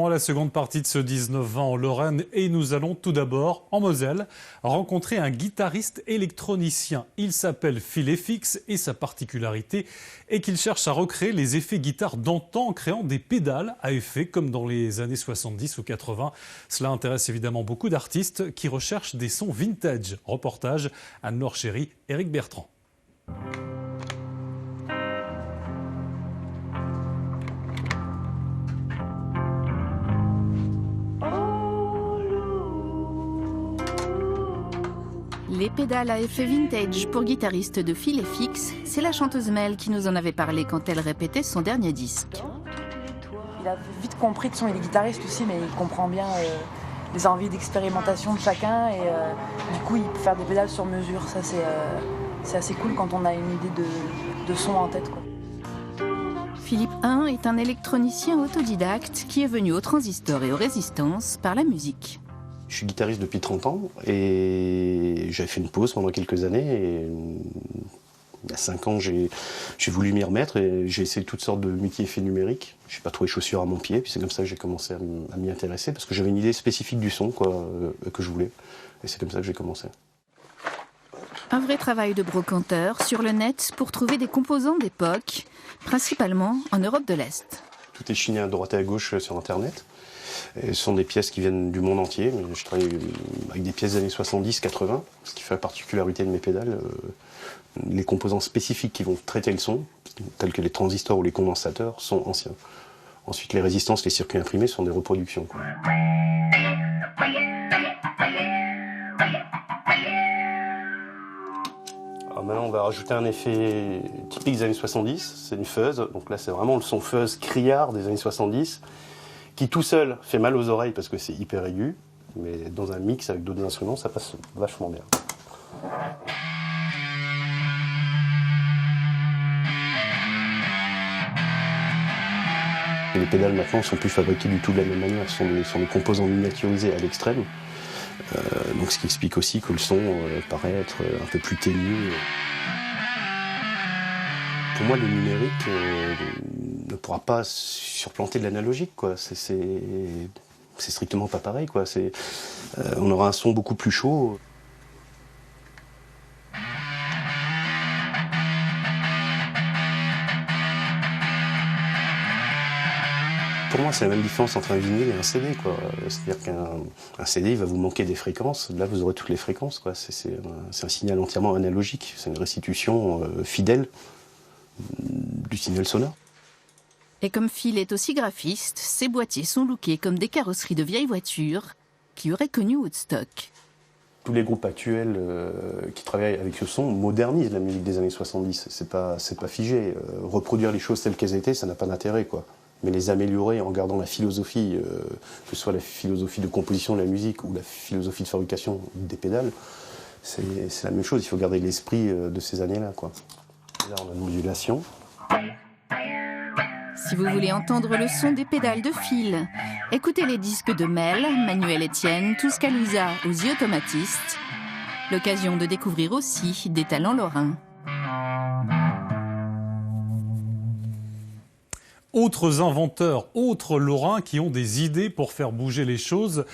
La seconde partie de ce 19-20 en Lorraine et nous allons tout d'abord en Moselle rencontrer un guitariste électronicien. Il s'appelle Phil FX et sa particularité est qu'il cherche à recréer les effets guitare d'antan en créant des pédales à effet comme dans les années 70 ou 80. Cela intéresse évidemment beaucoup d'artistes qui recherchent des sons vintage. Reportage Anne-Laure Chéry, Éric Bertrand. Les pédales à effet vintage pour guitariste de Phil FX, c'est la chanteuse Mel qui nous en avait parlé quand elle répétait son dernier disque. Il a vite compris, de son il est guitariste aussi, mais il comprend bien les envies d'expérimentation de chacun et du coup il peut faire des pédales sur mesure. Ça c'est assez cool quand on a une idée de son en tête, quoi. Philippe I est un électronicien autodidacte qui est venu au transistor et aux résistances par la musique. Je suis guitariste depuis 30 ans et j'avais fait une pause pendant quelques années. Et il y a 5 ans, j'ai voulu m'y remettre et j'ai essayé toutes sortes de multi-effets numériques. Je n'ai pas trouvé chaussures à mon pied, puis c'est comme ça que j'ai commencé à m'y intéresser parce que j'avais une idée spécifique du son que je voulais. Et c'est comme ça que j'ai commencé. Un vrai travail de brocanteur sur le net pour trouver des composants d'époque, principalement en Europe de l'Est. Tout est chiné à droite et à gauche sur Internet. Et ce sont des pièces qui viennent du monde entier. Je travaille avec des pièces des années 70-80, ce qui fait la particularité de mes pédales. Les composants spécifiques qui vont traiter le son, tels que les transistors ou les condensateurs, sont anciens. Ensuite, les résistances, les circuits imprimés sont des reproductions, quoi. Alors maintenant, on va rajouter un effet typique des années 70, c'est une fuzz. Donc là, c'est vraiment le son fuzz criard des années 70. Qui tout seul fait mal aux oreilles parce que c'est hyper aigu, mais dans un mix avec d'autres instruments, ça passe vachement bien. Et les pédales maintenant ne sont plus fabriquées du tout de la même manière, ce sont des composants miniaturisés à l'extrême, donc ce qui explique aussi que le son paraît être un peu plus ténu. Pour moi, le numérique ne pourra pas surplanter de l'analogique, quoi. C'est strictement pas pareil, quoi. On aura un son beaucoup plus chaud. Pour moi, c'est la même différence entre un vinyle et un CD, quoi. C'est-à-dire qu'un CD, il va vous manquer des fréquences. Là, vous aurez toutes les fréquences, quoi. C'est un signal entièrement analogique. C'est une restitution fidèle du signal sonore. Et comme Phil est aussi graphiste, ses boîtiers sont lookés comme des carrosseries de vieilles voitures qui auraient connu Woodstock. Tous les groupes actuels qui travaillent avec ce son modernisent la musique des années 70. C'est pas figé. Reproduire les choses telles qu'elles étaient, ça n'a pas d'intérêt, quoi. Mais les améliorer en gardant la philosophie, que ce soit la philosophie de composition de la musique ou la philosophie de fabrication des pédales, c'est la même chose. Il faut garder l'esprit de ces années-là, quoi. Là, on a une modulation. Si vous voulez entendre le son des pédales de Phil, écoutez les disques de Mel, Manuel Etienne, Tuscaloosa ou The Automatist. L'occasion de découvrir aussi des talents lorrains. Autres inventeurs, autres lorrains qui ont des idées pour faire bouger les choses.